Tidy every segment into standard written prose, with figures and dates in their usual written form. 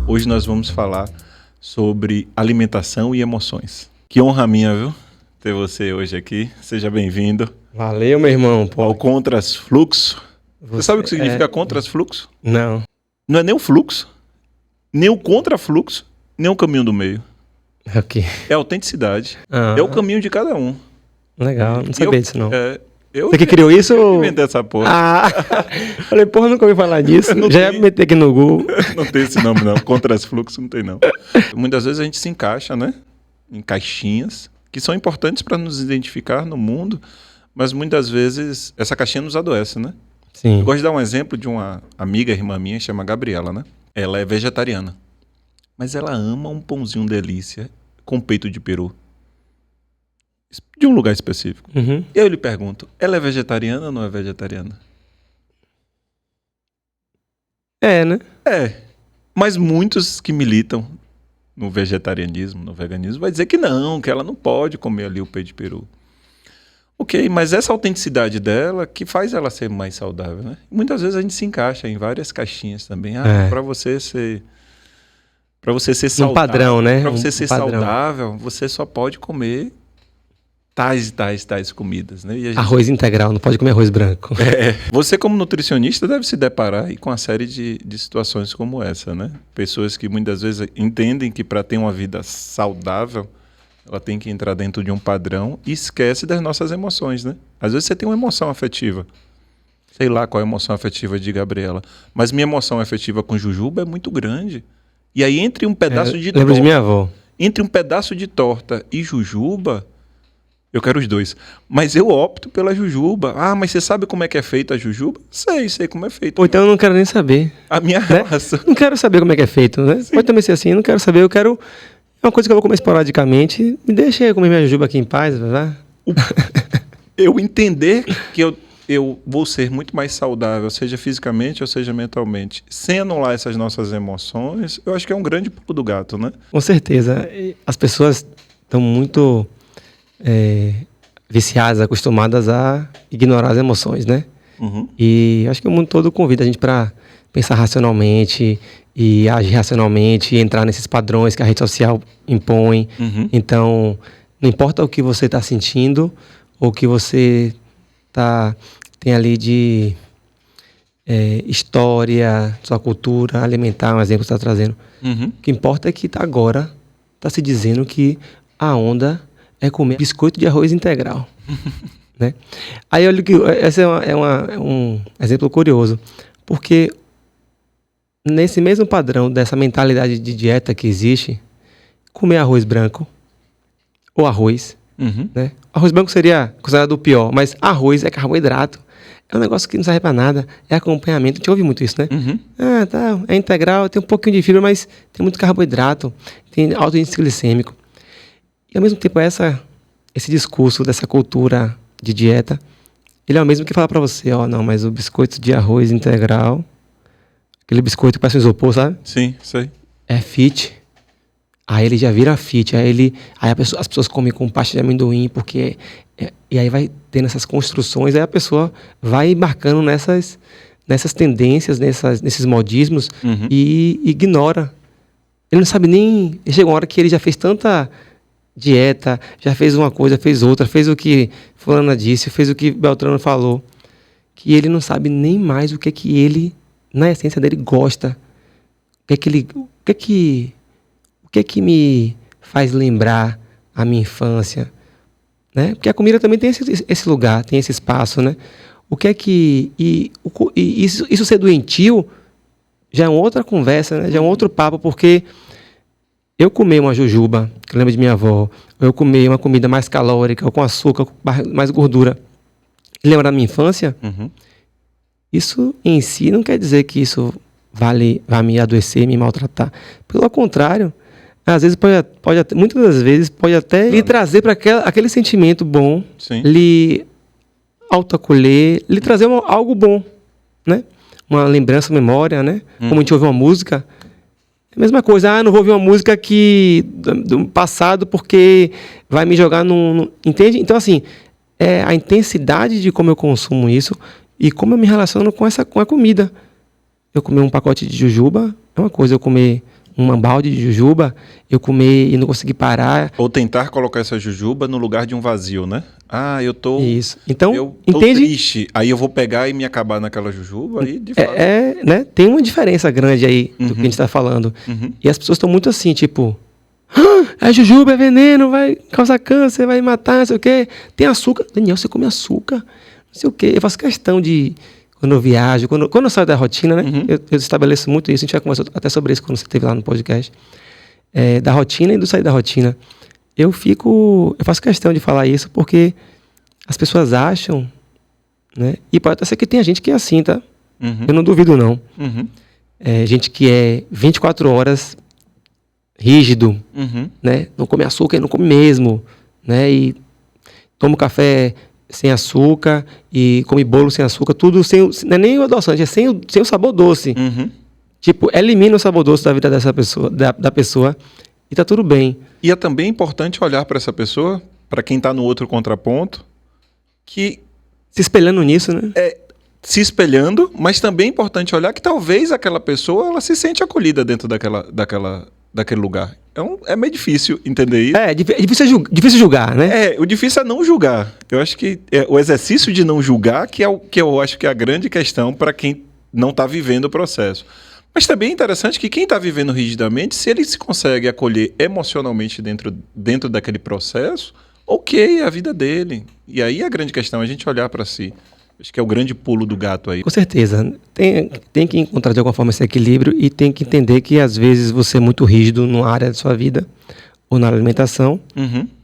Hoje nós vamos falar sobre alimentação e emoções. Que honra minha, viu? Ter você hoje aqui. Seja bem-vindo. Valeu, meu irmão. Pô. Ao Contrasfluxo. Você sabe o que significa Contrasfluxo? Não. Não é nem o fluxo, nem o contrafluxo, nem o caminho do meio. É o quê? É a autenticidade. É o caminho de cada um. Legal, não sabia disso não. Você que criou isso? Eu inventei essa porra. Falei, porra, nunca ouvi falar disso. Já ia meter aqui no Google. Não tem esse nome não, Contrasfluxo não tem não. Muitas vezes a gente se encaixa, né? Em caixinhas, que são importantes para nos identificar no mundo, mas muitas vezes essa caixinha nos adoece, né? Sim. Eu gosto de dar um exemplo de uma amiga, irmã minha, chama Gabriela, né? Ela é vegetariana, mas ela ama um pãozinho delícia com peito de peru. De um lugar específico. Uhum. Eu lhe pergunto, ela é vegetariana ou não é vegetariana? É, né? É, mas muitos que militam no vegetarianismo, no veganismo, vai dizer que ela não pode comer ali o peito de peru. Ok, mas essa autenticidade dela que faz ela ser mais saudável, né? Muitas vezes a gente se encaixa em várias caixinhas também. Para você ser saudável, um padrão, né? Para você ser padrão. saudável, você só pode comer tais comidas, né? E arroz integral, não pode comer arroz branco. Você como nutricionista deve se deparar aí com uma série de situações como essa, né? Pessoas que muitas vezes entendem que para ter uma vida saudável, ela tem que entrar dentro de um padrão e esquece das nossas emoções, né? Às vezes você tem uma emoção afetiva. Sei lá qual é a emoção afetiva de Gabriela. Mas minha emoção afetiva com Jujuba é muito grande. E aí entre um pedaço de torta... Lembro de minha avó. Entre um pedaço de torta e Jujuba, eu quero os dois. Mas eu opto pela Jujuba. Mas você sabe como é que é feita a Jujuba? Sei como é feita. Ou então eu não quero nem saber. A minha relação... Não quero saber como é que é feito, né? Sim. Pode também ser assim, não quero saber, eu quero... É uma coisa que eu vou comer esporadicamente. Me deixa eu comer minha jujuba aqui em paz, vai. Eu entender que eu vou ser muito mais saudável, seja fisicamente ou seja mentalmente, sem anular essas nossas emoções, eu acho que é um grande pulo do gato, né? Com certeza. As pessoas estão muito viciadas, acostumadas a ignorar as emoções, né? Uhum. E acho que o mundo todo convida a gente para pensar racionalmente e agir racionalmente e entrar nesses padrões que a rede social impõe. Uhum. Então, não importa o que você está sentindo ou o que você tem ali de história, sua cultura alimentar, um exemplo que você está trazendo. Uhum. O que importa é que agora está se dizendo que a onda é comer biscoito de arroz integral. Né? Aí olha que esse é um exemplo curioso, porque nesse mesmo padrão dessa mentalidade de dieta que existe, comer arroz branco ou arroz, né? Arroz branco seria considerado o pior, mas arroz é carboidrato, é um negócio que não serve para nada, é acompanhamento. A gente ouve muito isso, né? Uhum. É integral, tem um pouquinho de fibra, mas tem muito carboidrato, tem alto índice glicêmico. E ao mesmo tempo esse discurso dessa cultura de dieta, ele é o mesmo que fala para você, não, mas o biscoito de arroz integral, aquele biscoito que parece um isopor, sabe? Sim, sei. É fit. Aí ele já vira fit. Aí as pessoas comem com pasta de amendoim, porque... e aí vai tendo essas construções, aí a pessoa vai embarcando nessas tendências, nesses modismos, e ignora. Ele não sabe nem... Chega uma hora que ele já fez tanta dieta, já fez uma coisa, fez outra, fez o que fulana disse, fez o que Beltrano falou, que ele não sabe nem mais o que é que ele, na essência dele, gosta. O que é que me faz lembrar a minha infância, né? Porque a comida também tem esse lugar, tem esse espaço, né? O que é que... E isso ser doentio já é uma outra conversa, né? Já é um outro papo, porque eu comer uma jujuba, que eu lembro de minha avó, ou eu comer uma comida mais calórica, ou com açúcar, com mais gordura, e lembrar da minha infância, isso em si não quer dizer que isso vai me adoecer, me maltratar. Pelo contrário, às vezes muitas das vezes pode até lhe trazer para aquele sentimento bom, sim, lhe autoacolher, lhe trazer algo bom, né? Uma lembrança, memória, né? Como a gente ouve uma música, é a mesma coisa. Não vou ouvir uma música do passado porque vai me jogar entende? Então, assim, a intensidade de como eu consumo isso e como eu me relaciono com a comida. Eu comer um pacote de jujuba é uma coisa, eu comer um balde de jujuba, eu comer e não conseguir parar. Ou tentar colocar essa jujuba no lugar de um vazio, né? Ah, eu tô Então, entende? Triste, aí eu vou pegar e me acabar naquela jujuba, aí de fato... né? Tem uma diferença grande aí do que a gente está falando. E as pessoas estão muito assim, tipo... a jujuba é veneno, vai causar câncer, vai matar, não sei o quê. Tem açúcar. Daniel, você come açúcar? Não sei o quê. Eu faço questão de... Quando eu viajo, quando eu saio da rotina, né? Eu estabeleço muito isso. A gente já conversou até sobre isso quando você esteve lá no podcast. Da rotina e do sair da rotina. Eu faço questão de falar isso porque as pessoas acham, né? E pode até ser que tenha gente que é assim, tá? Eu não duvido, não. Gente que é 24 horas rígido, né? Não come açúcar e não come mesmo, né? E toma café sem açúcar e come bolo sem açúcar, tudo sem... Não é nem o adoçante, é sem o sabor doce. Tipo, elimina o sabor doce da vida dessa pessoa, da pessoa, e tá tudo bem. E é também importante olhar para essa pessoa, para quem tá no outro contraponto, que... Se espelhando nisso, né? Se espelhando, mas também é importante olhar que talvez aquela pessoa, ela se sente acolhida dentro daquele lugar. É meio difícil entender isso. É difícil julgar, né? O difícil é não julgar. Eu acho que o exercício de não julgar que eu acho que é a grande questão para quem não está vivendo o processo. Mas também é interessante que quem está vivendo rigidamente, se ele se consegue acolher emocionalmente dentro daquele processo, ok, é a vida dele. E aí a grande questão é a gente olhar para si. Acho que é o grande pulo do gato aí. Com certeza. Tem que encontrar de alguma forma esse equilíbrio e tem que entender que às vezes você é muito rígido numa área da sua vida ou na alimentação,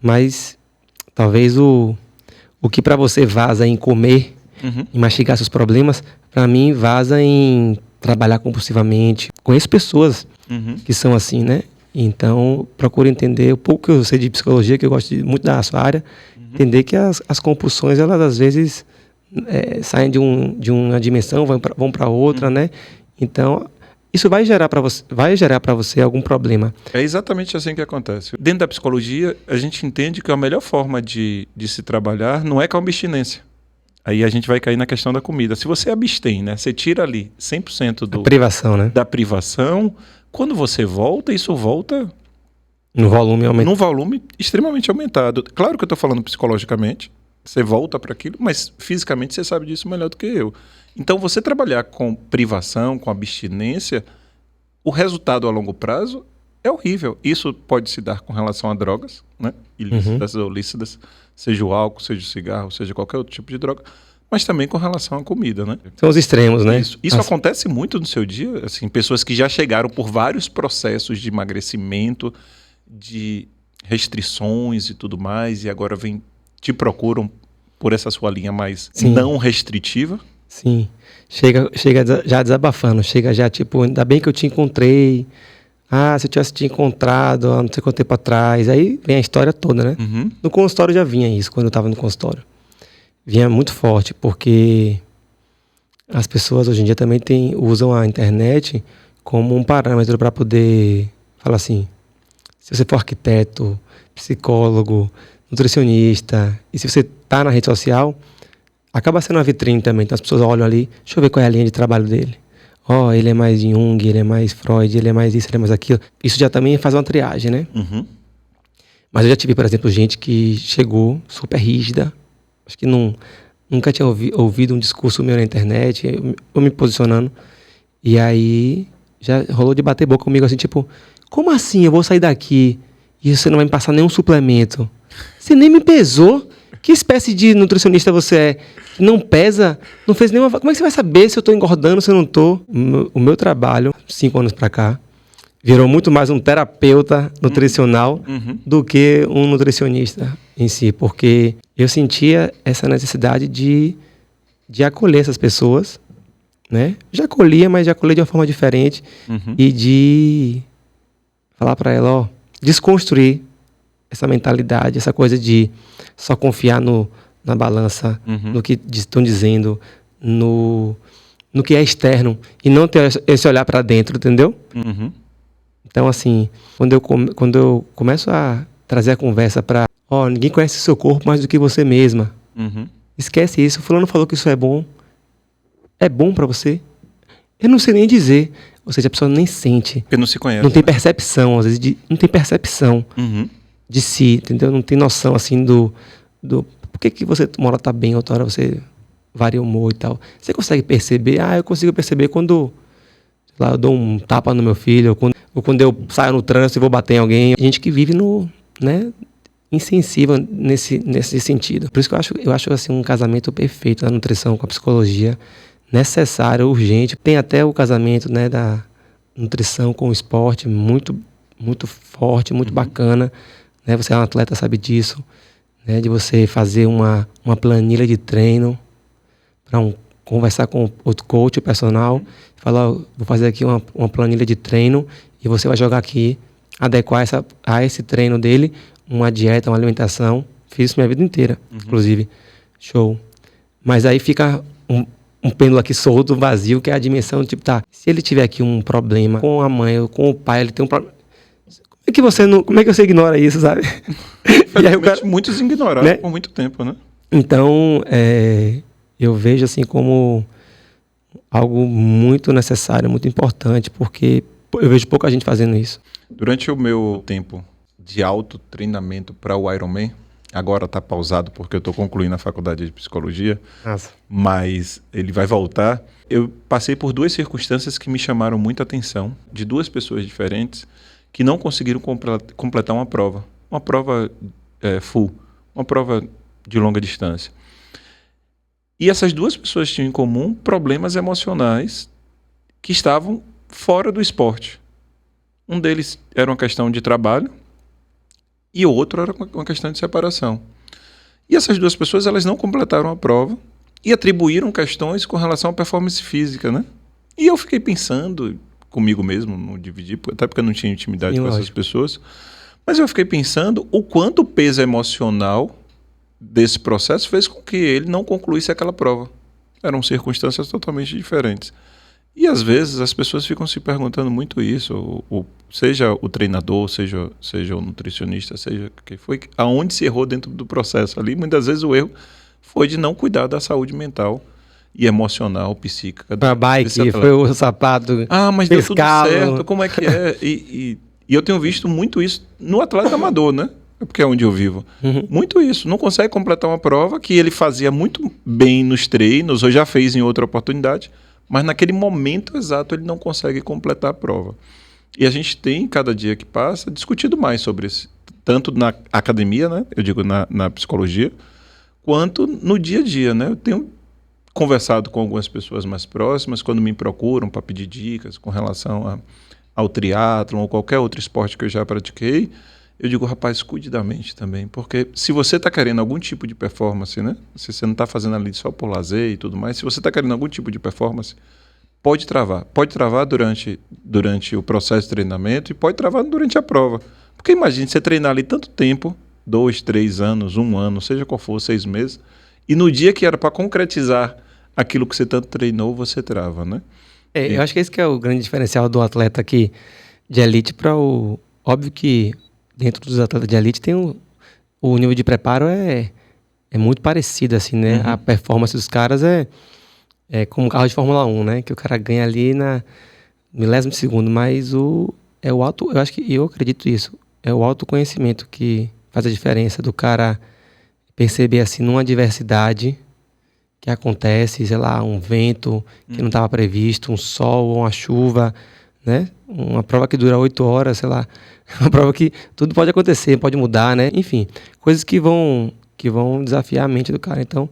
mas talvez o que para você vaza em comer e mastigar seus problemas, para mim vaza em trabalhar compulsivamente. Conheço pessoas que são assim, né? Então, procuro entender o pouco que eu sei de psicologia, que eu gosto muito da sua área, entender que as compulsões, elas às vezes... saem de uma dimensão, vão para outra, né? Então, isso vai gerar para você algum problema. É exatamente assim que acontece. Dentro da psicologia, a gente entende que a melhor forma de se trabalhar não é com a abstinência. Aí a gente vai cair na questão da comida. Se você abstém, né? Você tira ali 100% privação, né? Da privação, quando você volta, isso volta... Num volume extremamente aumentado. Claro que eu estou falando psicologicamente, você volta para aquilo, mas fisicamente você sabe disso melhor do que eu. Então, você trabalhar com privação, com abstinência, o resultado a longo prazo é horrível. Isso pode se dar com relação a drogas, né? Ilícitas ou lícitas, seja o álcool, seja o cigarro, seja qualquer outro tipo de droga, mas também com relação à comida, né? São os extremos, né? Isso acontece muito no seu dia, assim, pessoas que já chegaram por vários processos de emagrecimento, de restrições e tudo mais, e agora te procuram por essa sua linha mais não restritiva? Sim. Chega já desabafando, chega já tipo, ainda bem que eu te encontrei. Ah, se eu tivesse te encontrado há não sei quanto tempo atrás. Aí vem a história toda, né? No consultório já vinha isso, quando eu estava no consultório. Vinha muito forte, porque as pessoas hoje em dia também usam a internet como um parâmetro para poder falar assim, se você for arquiteto, psicólogo, nutricionista, e se você está na rede social, acaba sendo uma vitrine também. Então as pessoas olham ali, deixa eu ver qual é a linha de trabalho dele. Ele é mais Jung, ele é mais Freud, ele é mais isso, ele é mais aquilo. Isso já também faz uma triagem, né? Mas eu já tive, por exemplo, gente que chegou super rígida, acho que nunca tinha ouvido um discurso meu na internet, eu me posicionando, e aí já rolou de bater boca comigo assim, tipo, como assim eu vou sair daqui e você não vai me passar nenhum suplemento? Você nem me pesou? Que espécie de nutricionista você é? Não pesa? Não fez nenhuma... Como é que você vai saber se eu estou engordando, se eu não estou? O meu trabalho, 5 anos para cá, virou muito mais um terapeuta nutricional do que um nutricionista em si, porque eu sentia essa necessidade de acolher essas pessoas, né? Já acolhia, mas já acolhia de uma forma diferente e de falar para ela, desconstruir essa mentalidade, essa coisa de só confiar na balança, no que estão dizendo, no que é externo, e não ter esse olhar para dentro, entendeu? Então, assim, quando eu começo a trazer a conversa para, ninguém conhece o seu corpo mais do que você mesma. Esquece isso, fulano falou que isso é bom. É bom para você? Eu não sei nem dizer. Ou seja, a pessoa nem sente. Porque não se conhece. Não tem percepção, às vezes, não tem percepção de si, entendeu? Não tem noção, assim, do por que você uma hora tá bem, outra hora você varia o humor e tal. Você consegue perceber? Eu consigo perceber quando, sei lá, eu dou um tapa no meu filho, ou quando eu saio no trânsito e vou bater em alguém. Gente que vive né, insensível nesse sentido. Por isso que eu acho assim, um casamento perfeito da nutrição com a psicologia, necessário, urgente. Tem até o casamento, né, da nutrição com o esporte, muito, muito forte, muito bacana. Né? Você é um atleta, sabe disso. Né? De você fazer uma planilha de treino para conversar com o coach, o personal, falar, vou fazer aqui uma planilha de treino e você vai jogar aqui, adequar a esse treino dele, uma dieta, uma alimentação. Fiz isso minha vida inteira, inclusive. Show. Mas aí fica um pêndulo aqui solto, vazio, que é a dimensão, tipo, tá, se ele tiver aqui um problema com a mãe ou com o pai, ele tem um problema. Como é que você ignora isso, sabe? E aí muitos ignoraram, né? Por muito tempo, né? Então, eu vejo assim como algo muito necessário, muito importante, porque eu vejo pouca gente fazendo isso. Durante o meu tempo de autotreinamento para o Ironman, agora está pausado porque eu estou concluindo a faculdade de psicologia, mas ele vai voltar. Eu passei por 2 circunstâncias que me chamaram muita atenção, de 2 pessoas diferentes que não conseguiram completar uma prova full, uma prova de longa distância. E essas 2 pessoas tinham em comum problemas emocionais que estavam fora do esporte. Um deles era uma questão de trabalho e o outro era uma questão de separação. E essas 2 pessoas, elas não completaram a prova e atribuíram questões com relação à performance física, né? E eu fiquei pensando comigo mesmo, não dividi, até porque eu não tinha intimidade com essas pessoas, mas eu fiquei pensando o quanto o peso emocional desse processo fez com que ele não concluísse aquela prova. Eram circunstâncias totalmente diferentes. E às vezes as pessoas ficam se perguntando muito isso, seja o treinador, seja o nutricionista, seja quem foi, aonde se errou dentro do processo ali. Muitas vezes o erro foi de não cuidar da saúde mental e emocional, psíquica. A bike, foi o sapato. Mas deu tudo certo, como é que é? E eu tenho visto muito isso no atleta amador, né? Porque é onde eu vivo. Muito isso. Não consegue completar uma prova que ele fazia muito bem nos treinos, ou já fez em outra oportunidade, mas naquele momento exato ele não consegue completar a prova. E a gente tem, cada dia que passa, discutido mais sobre isso. Tanto na academia, né? Eu digo na psicologia, quanto no dia a dia, né? Eu tenho conversado com algumas pessoas mais próximas, quando me procuram para pedir dicas com relação ao triatlon ou qualquer outro esporte que eu já pratiquei, eu digo, rapaz, cuide da mente também, porque se você está querendo algum tipo de performance, né? Se você não está fazendo ali só por lazer e tudo mais, se você está querendo algum tipo de performance, pode travar. Pode travar durante o processo de treinamento e pode travar durante a prova. Porque imagine você treinar ali tanto tempo, 2, 3 anos, 1 ano, seja qual for, 6 meses, e no dia que era para concretizar aquilo que você tanto treinou, você trava, né? Eu acho que esse que é o grande diferencial do atleta aqui de elite para o... Óbvio que dentro dos atletas de elite tem o nível de preparo é muito parecido, assim, né? A performance dos caras é como um carro de Fórmula 1, né? Que o cara ganha ali na milésimo de segundo, mas eu acredito isso, é o autoconhecimento que faz a diferença do cara perceber, assim, numa adversidade que acontece, sei lá, um vento que não estava previsto, um sol, uma chuva, né? Uma prova que dura 8 horas, sei lá, uma prova que tudo pode acontecer, pode mudar, né? Enfim, coisas que vão desafiar a mente do cara. Então,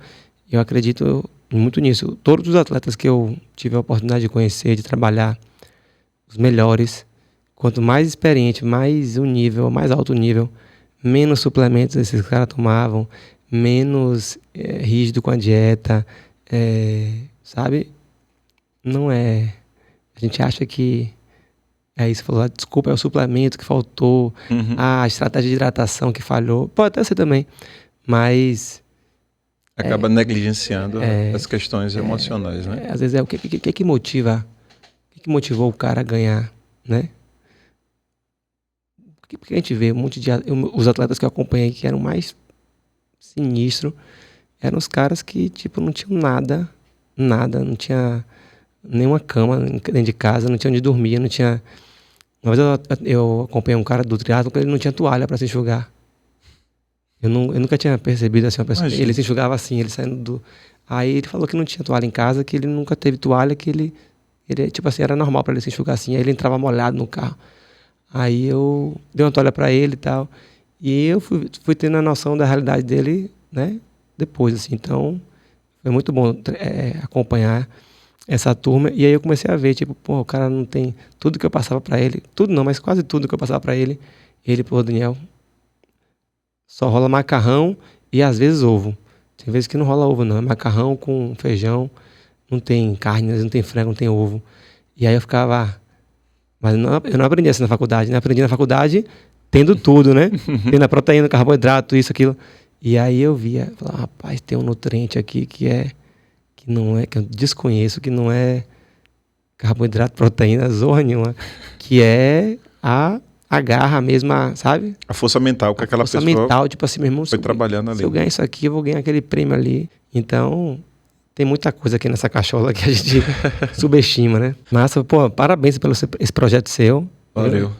eu acredito muito nisso. Todos os atletas que eu tive a oportunidade de conhecer, de trabalhar, os melhores, quanto mais experiente, mais o nível, mais alto nível, menos suplementos esses caras tomavam, menos rígido com a dieta, sabe? Não é... A gente acha que isso, falou, desculpa, é o suplemento que faltou, a estratégia de hidratação que falhou, pode até ser também, mas... Acaba negligenciando as questões emocionais, né? Às vezes o que motiva, o que motivou o cara a ganhar, né? Porque a gente vê um monte de... Os atletas que eu acompanhei que eram mais sinistros, eram os caras que, tipo, não tinham nada, não tinha nenhuma cama dentro de casa, não tinha onde dormir, não tinha... Uma vez eu acompanhei um cara do triatlo que ele não tinha toalha para se enxugar. Eu nunca tinha percebido assim, uma pessoa. Imagina. Ele se enxugava assim, ele saindo do... Aí ele falou que não tinha toalha em casa, que ele nunca teve toalha, que ele tipo assim, era normal para ele se enxugar assim. Aí ele entrava molhado no carro. Aí eu dei uma toalha para ele e tal. E eu fui tendo a noção da realidade dele, né? Depois, assim. Então, foi muito bom acompanhar essa turma. E aí eu comecei a ver, tipo, pô, o cara não tem... Tudo que eu passava para ele... Tudo não, mas quase tudo que eu passava para ele... Pô, Daniel, só rola macarrão e às vezes ovo. Tem vezes que não rola ovo, não. É macarrão com feijão, não tem carne, não tem frango, não tem ovo. E aí eu ficava... Mas eu não aprendi assim na faculdade, né? Aprendi na faculdade tendo tudo, né? Tendo a proteína, carboidrato, isso, aquilo. E aí eu via, falava, rapaz, tem um nutriente aqui que eu desconheço, que não é carboidrato, proteína, zorra nenhuma. Que é a garra mesmo, sabe? A força mental que aquela pessoa... A força mental, tipo assim, meu irmão, foi trabalhando ali. Se eu ganhar isso aqui, eu vou ganhar aquele prêmio ali. Então, tem muita coisa aqui nessa cachola que a gente subestima, né? Massa, pô, parabéns pelo esse projeto seu. Valeu.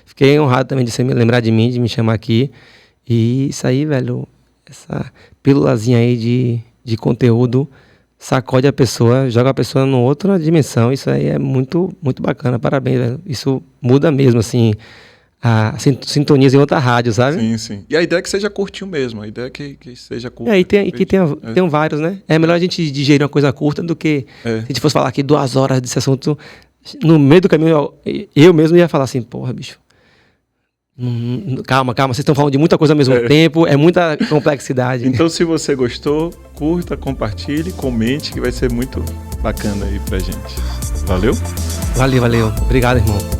Fiquei honrado também de você me lembrar de mim, de me chamar aqui. E isso aí, velho, essa pílulazinha aí de conteúdo sacode a pessoa, joga a pessoa numa outra dimensão. Isso aí é muito, muito bacana. Parabéns, velho. Isso muda mesmo, assim, sintoniza em outra rádio, sabe? Sim, sim. E a ideia é que seja curtinho mesmo. A ideia é que seja curto. E que tenham vários, né? É melhor a gente digerir uma coisa curta do que se a gente fosse falar aqui 2 horas desse assunto. No meio do caminho, eu mesmo ia falar assim, porra, bicho. Calma, vocês estão falando de muita coisa ao mesmo tempo, é muita complexidade. Então, se você gostou, curta, compartilhe, comente, que vai ser muito bacana aí pra gente. Valeu? Valeu. Obrigado, irmão.